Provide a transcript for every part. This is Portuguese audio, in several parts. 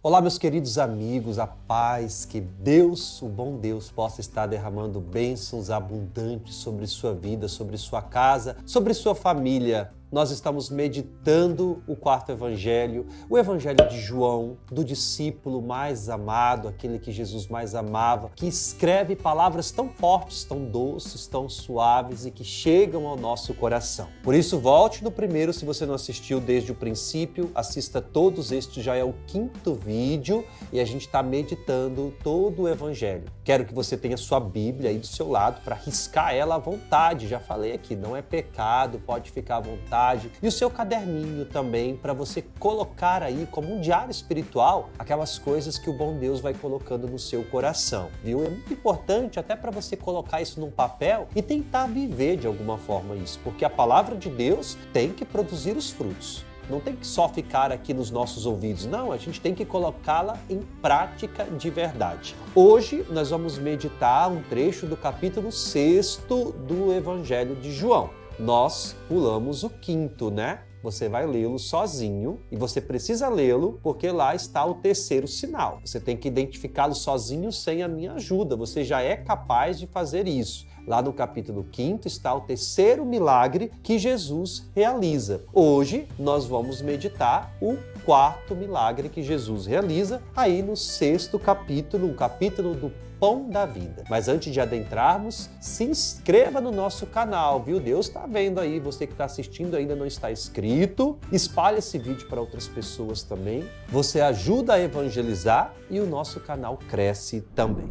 Olá, meus queridos amigos, a paz, que Deus, o bom Deus, possa estar derramando bênçãos abundantes sobre sua vida, sobre sua casa, sobre sua família. Nós estamos meditando o quarto evangelho, o evangelho de João, do discípulo mais amado, aquele que Jesus mais amava, que escreve palavras tão fortes, tão doces, tão suaves e que chegam ao nosso coração. Por isso, volte no primeiro, se você não assistiu desde o princípio, assista todos, este já é o 5º vídeo e a gente está meditando todo o evangelho. Quero que você tenha sua Bíblia aí do seu lado para riscar ela à vontade, já falei aqui, não é pecado, pode ficar à vontade. E o seu caderninho também, para você colocar aí como um diário espiritual aquelas coisas que o bom Deus vai colocando no seu coração, viu? É muito importante até para você colocar isso num papel e tentar viver de alguma forma isso, porque a palavra de Deus tem que produzir os frutos. Não tem que só ficar aqui nos nossos ouvidos, não, a gente tem que colocá-la em prática de verdade. Hoje nós vamos meditar um trecho do capítulo 6º do Evangelho de João. Nós pulamos o 5º, né? Você vai lê-lo sozinho e você precisa lê-lo porque lá está o 3º sinal. Você tem que identificá-lo sozinho sem a minha ajuda, você já é capaz de fazer isso. Lá no capítulo 5º está o 3º milagre que Jesus realiza. Hoje nós vamos meditar o 4º milagre que Jesus realiza aí no 6º capítulo, o capítulo do Pão da Vida. Mas antes de adentrarmos, se inscreva no nosso canal, viu? Deus está vendo aí, você que está assistindo ainda não está inscrito, espalhe esse vídeo para outras pessoas também. Você ajuda a evangelizar e o nosso canal cresce também.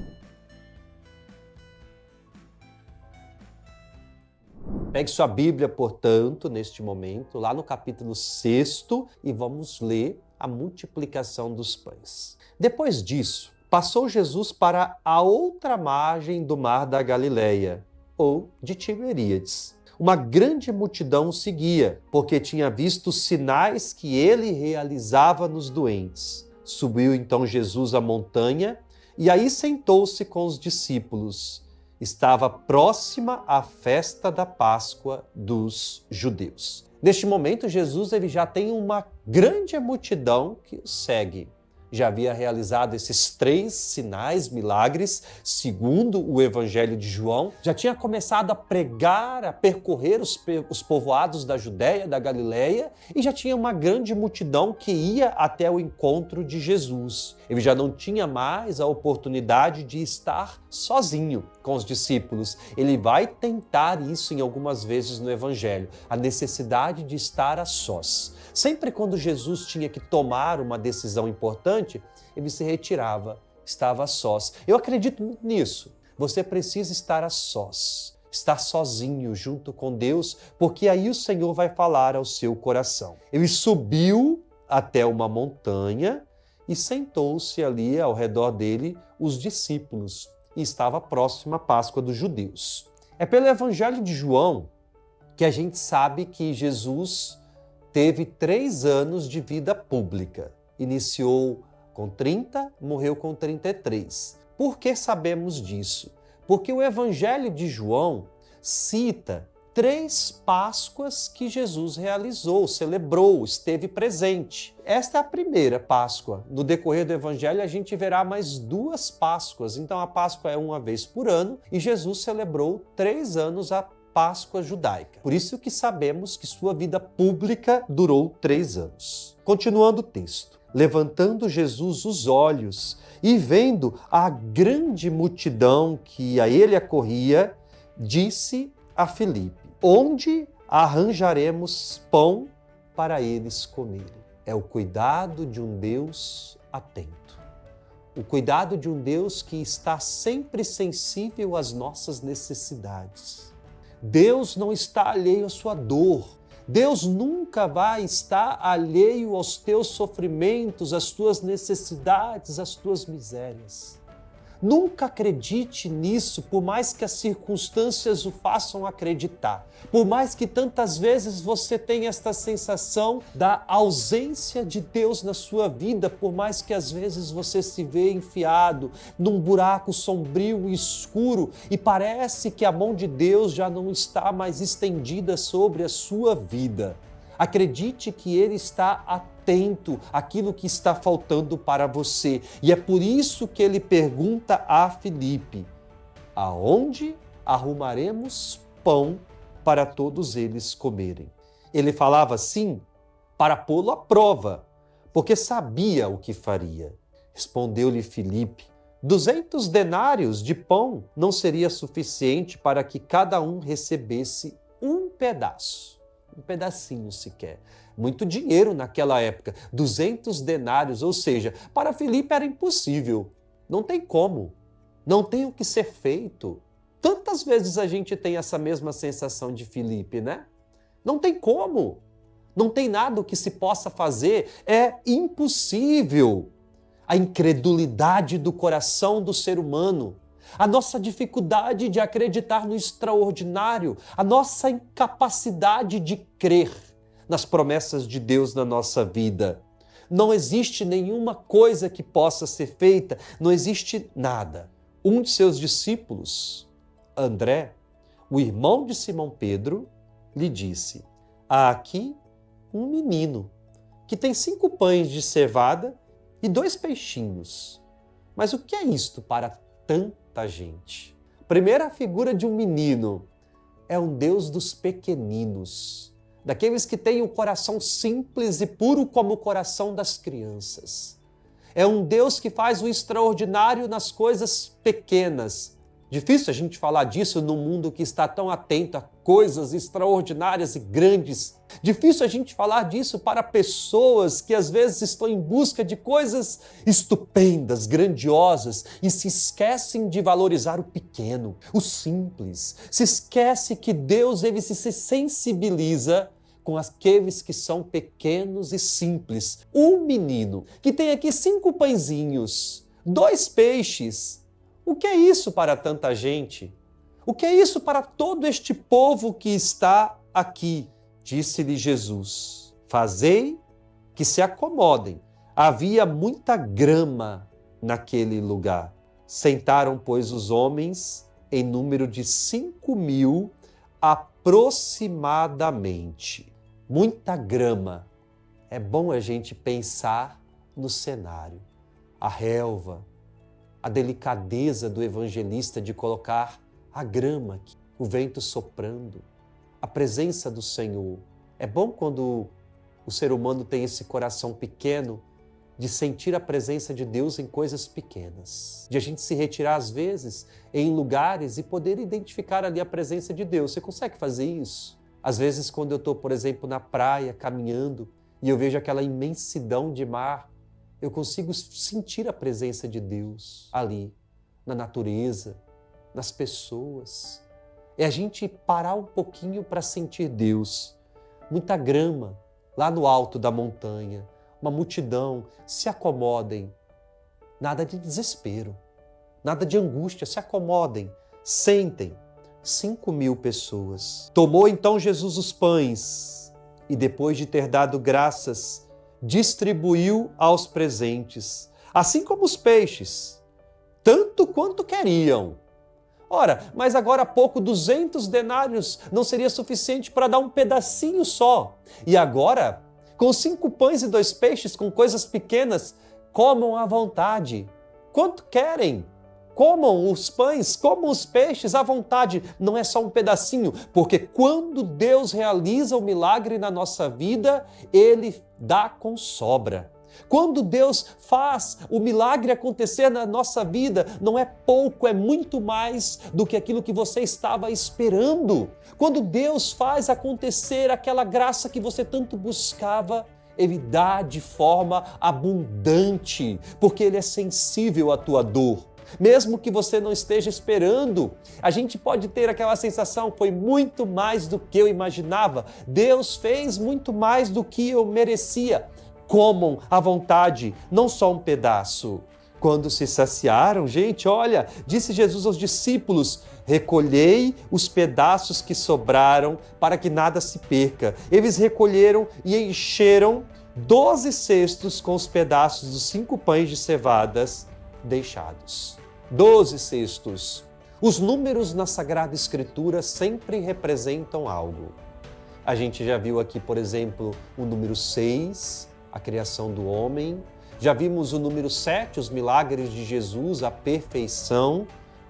Pegue sua Bíblia, portanto, neste momento, lá no capítulo 6º, e vamos ler a multiplicação dos pães. Depois disso, passou Jesus para a outra margem do mar da Galileia, ou de Tiberíades. Uma grande multidão o seguia, porque tinha visto os sinais que ele realizava nos doentes. Subiu então Jesus à montanha e aí sentou-se com os discípulos. Estava próxima a festa da Páscoa dos judeus. Neste momento, Jesus já tem uma grande multidão que o segue. Já havia realizado esses 3 sinais, milagres, segundo o Evangelho de João. Já tinha começado a pregar, a percorrer os povoados da Judéia, da Galileia, e já tinha uma grande multidão que ia até o encontro de Jesus. Ele já não tinha mais a oportunidade de estar sozinho com os discípulos. Ele vai tentar isso em algumas vezes no Evangelho, a necessidade de estar a sós. Sempre quando Jesus tinha que tomar uma decisão importante, ele se retirava, estava a sós. Eu acredito muito nisso. Você precisa estar a sós, estar sozinho junto com Deus, porque aí o Senhor vai falar ao seu coração. Ele subiu até uma montanha e sentou-se ali ao redor dele os discípulos, e estava próximo à Páscoa dos judeus. É pelo Evangelho de João que a gente sabe que Jesus teve 3 anos de vida pública. Iniciou com 30, morreu com 33. Por que sabemos disso? Porque o Evangelho de João cita 3 Páscoas que Jesus realizou, celebrou, esteve presente. Esta é a primeira Páscoa. No decorrer do Evangelho, a gente verá mais 2 Páscoas. Então, a Páscoa é uma vez por ano e Jesus celebrou 3 anos a Páscoa judaica. Por isso que sabemos que sua vida pública durou 3 anos. Continuando o texto. Levantando Jesus os olhos e vendo a grande multidão que a ele acorria, disse a Filipe: onde arranjaremos pão para eles comerem? É o cuidado de um Deus atento. O cuidado de um Deus que está sempre sensível às nossas necessidades. Deus não está alheio à sua dor. Deus nunca vai estar alheio aos teus sofrimentos, às tuas necessidades, às tuas misérias. Nunca acredite nisso, por mais que as circunstâncias o façam acreditar. Por mais que tantas vezes você tenha esta sensação da ausência de Deus na sua vida, por mais que às vezes você se vê enfiado num buraco sombrio e escuro e parece que a mão de Deus já não está mais estendida sobre a sua vida. Acredite que Ele está atento atento àquilo que está faltando para você. E é por isso que ele pergunta a Filipe: aonde arrumaremos pão para todos eles comerem? Ele falava assim para pô-lo à prova, porque sabia o que faria. Respondeu-lhe Filipe: 200 denários de pão não seria suficiente para que cada um recebesse um pedaço, um pedacinho sequer. Muito dinheiro naquela época, 200 denários, ou seja, para Filipe era impossível. Não tem como, não tem o que ser feito. Tantas vezes a gente tem essa mesma sensação de Filipe, né? Não tem como, não tem nada o que se possa fazer, é impossível. A incredulidade do coração do ser humano, a nossa dificuldade de acreditar no extraordinário, a nossa incapacidade de crer nas promessas de Deus na nossa vida. Não existe nenhuma coisa que possa ser feita, não existe nada. Um de seus discípulos, André, o irmão de Simão Pedro, lhe disse: há aqui um menino que tem 5 pães de cevada e 2 peixinhos. Mas o que é isto para tanta gente? Primeira figura de um menino é um Deus dos pequeninos, daqueles que têm o coração simples e puro como o coração das crianças. É um Deus que faz o extraordinário nas coisas pequenas. Difícil a gente falar disso num mundo que está tão atento a coisas extraordinárias e grandes. Difícil a gente falar disso para pessoas que às vezes estão em busca de coisas estupendas, grandiosas e se esquecem de valorizar o pequeno, o simples. Se esquece que Deus ele se sensibiliza com aqueles que são pequenos e simples. Um menino que tem aqui 5 pãezinhos, 2 peixes. O que é isso para tanta gente? O que é isso para todo este povo que está aqui? Disse-lhe Jesus: fazei que se acomodem. Havia muita grama naquele lugar. Sentaram, pois, os homens em número de 5.000 aproximadamente. Muita grama. É bom a gente pensar no cenário. A relva, a delicadeza do evangelista de colocar a grama aqui, o vento soprando, a presença do Senhor. É bom quando o ser humano tem esse coração pequeno de sentir a presença de Deus em coisas pequenas, de a gente se retirar às vezes em lugares e poder identificar ali a presença de Deus. Você consegue fazer isso? Às vezes quando eu estou, por exemplo, na praia caminhando e eu vejo aquela imensidão de mar, eu consigo sentir a presença de Deus ali, na natureza, nas pessoas. É a gente parar um pouquinho para sentir Deus. Muita grama lá no alto da montanha, uma multidão, se acomodem. Nada de desespero, nada de angústia, se acomodem, sentem. 5.000 pessoas. Tomou então Jesus os pães e depois de ter dado graças, distribuiu aos presentes, assim como os peixes, tanto quanto queriam. Ora, mas agora há pouco 200 denários não seria suficiente para dar um pedacinho só. E agora, com 5 pães e 2 peixes, com coisas pequenas, comam à vontade. Quanto querem? Comam os pães, comam os peixes à vontade. Não é só um pedacinho, porque quando Deus realiza o milagre na nossa vida, Ele dá com sobra. Quando Deus faz o milagre acontecer na nossa vida, não é pouco, é muito mais do que aquilo que você estava esperando. Quando Deus faz acontecer aquela graça que você tanto buscava, Ele dá de forma abundante, porque Ele é sensível à tua dor. Mesmo que você não esteja esperando, a gente pode ter aquela sensação, foi muito mais do que eu imaginava. Deus fez muito mais do que eu merecia. Comam à vontade, não só um pedaço. Quando se saciaram, gente, olha, disse Jesus aos discípulos: recolhei os pedaços que sobraram para que nada se perca. Eles recolheram e encheram 12 cestos com os pedaços dos 5 pães de cevadas deixados. 12 cestos. Os números na Sagrada Escritura sempre representam algo. A gente já viu aqui, por exemplo, o número 6, a criação do homem. Já vimos o número 7, os milagres de Jesus, a perfeição.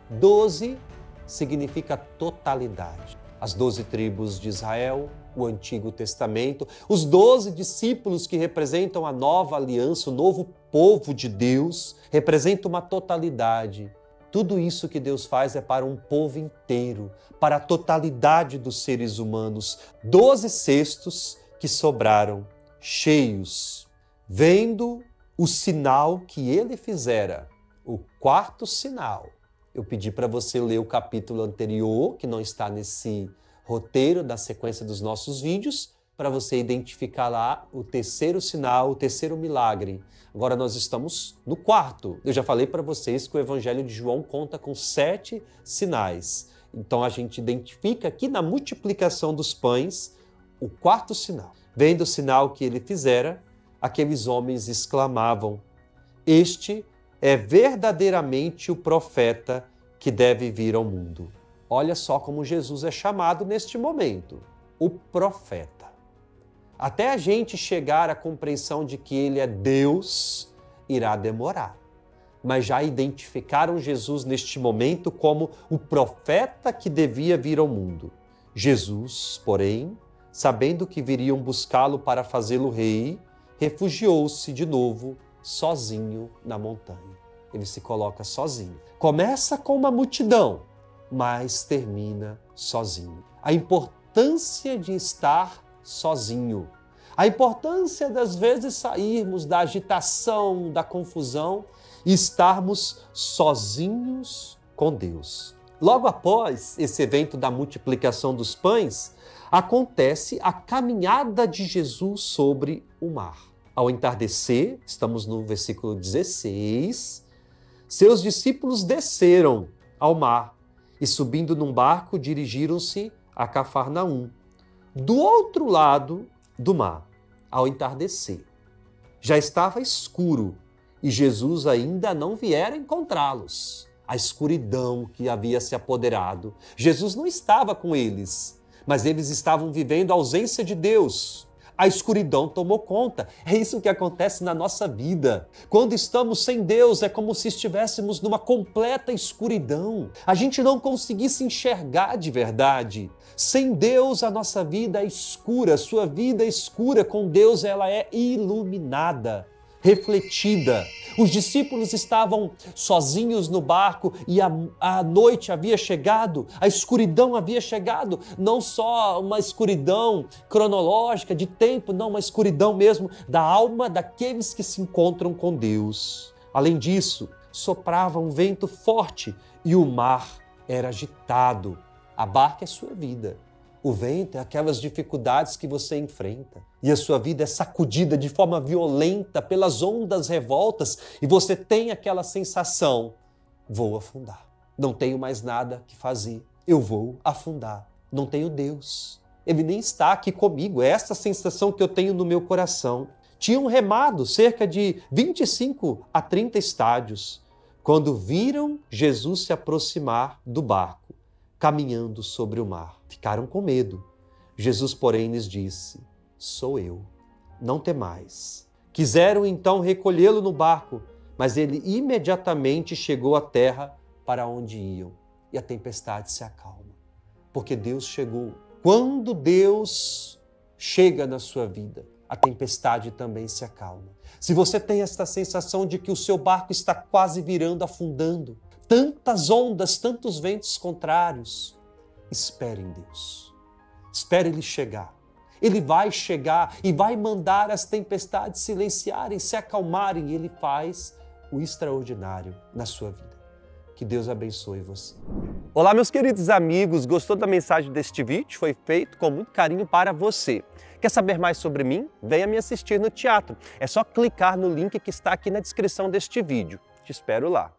12 significa totalidade. As 12 tribos de Israel, o Antigo Testamento, os 12 discípulos que representam a nova aliança, o novo povo de Deus, representam uma totalidade. Tudo isso que Deus faz é para um povo inteiro, para a totalidade dos seres humanos. 12 cestos que sobraram, cheios, vendo o sinal que ele fizera, o quarto sinal. Eu pedi para você ler o capítulo anterior, que não está nesse roteiro da sequência dos nossos vídeos, para você identificar lá o terceiro sinal, o terceiro milagre. Agora nós estamos no quarto. Eu já falei para vocês que o Evangelho de João conta com 7 sinais. Então a gente identifica aqui na multiplicação dos pães o quarto sinal. Vendo o sinal que ele fizera, aqueles homens exclamavam: "Este é verdadeiramente o profeta que deve vir ao mundo." Olha só como Jesus é chamado neste momento, o profeta. Até a gente chegar à compreensão de que ele é Deus, irá demorar. Mas já identificaram Jesus neste momento como o profeta que devia vir ao mundo. Jesus, porém, sabendo que viriam buscá-lo para fazê-lo rei, refugiou-se de novo sozinho na montanha. Ele se coloca sozinho. Começa com uma multidão, mas termina sozinho. A importância de estar sozinho. A importância das vezes sairmos da agitação, da confusão e estarmos sozinhos com Deus. Logo após esse evento da multiplicação dos pães, acontece a caminhada de Jesus sobre o mar. Ao entardecer, estamos no versículo 16, seus discípulos desceram ao mar e, subindo num barco, dirigiram-se a Cafarnaum, do outro lado do mar, ao entardecer. Já estava escuro e Jesus ainda não viera encontrá-los. A escuridão que havia se apoderado. Jesus não estava com eles, mas eles estavam vivendo a ausência de Deus. A escuridão tomou conta. É isso que acontece na nossa vida. Quando estamos sem Deus, é como se estivéssemos numa completa escuridão. A gente não conseguisse enxergar de verdade. Sem Deus, a nossa vida é escura. A sua vida é escura. Com Deus, ela é iluminada, refletida. Os discípulos estavam sozinhos no barco e a noite havia chegado, a escuridão havia chegado, não só uma escuridão cronológica de tempo, não, uma escuridão mesmo da alma daqueles que se encontram com Deus. Além disso, soprava um vento forte e o mar era agitado. A barca é sua vida. O vento é aquelas dificuldades que você enfrenta e a sua vida é sacudida de forma violenta pelas ondas revoltas e você tem aquela sensação: vou afundar, não tenho mais nada que fazer, eu vou afundar, não tenho Deus, Ele nem está aqui comigo, é essa sensação que eu tenho no meu coração. Tinham remado cerca de 25 a 30 estádios quando viram Jesus se aproximar do barco, caminhando sobre o mar. Ficaram com medo. Jesus, porém, lhes disse: sou eu, não temais. Quiseram então recolhê-lo no barco, mas ele imediatamente chegou à terra para onde iam e a tempestade se acalma. Porque Deus chegou. Quando Deus chega na sua vida, a tempestade também se acalma. Se você tem esta sensação de que o seu barco está quase virando, afundando, tantas ondas, tantos ventos contrários, espere em Deus. Espere Ele chegar. Ele vai chegar e vai mandar as tempestades silenciarem, se acalmarem, e Ele faz o extraordinário na sua vida. Que Deus abençoe você. Olá, meus queridos amigos, gostou da mensagem deste vídeo? Foi feito com muito carinho para você. Quer saber mais sobre mim? Venha me assistir no teatro. É só clicar no link que está aqui na descrição deste vídeo. Te espero lá.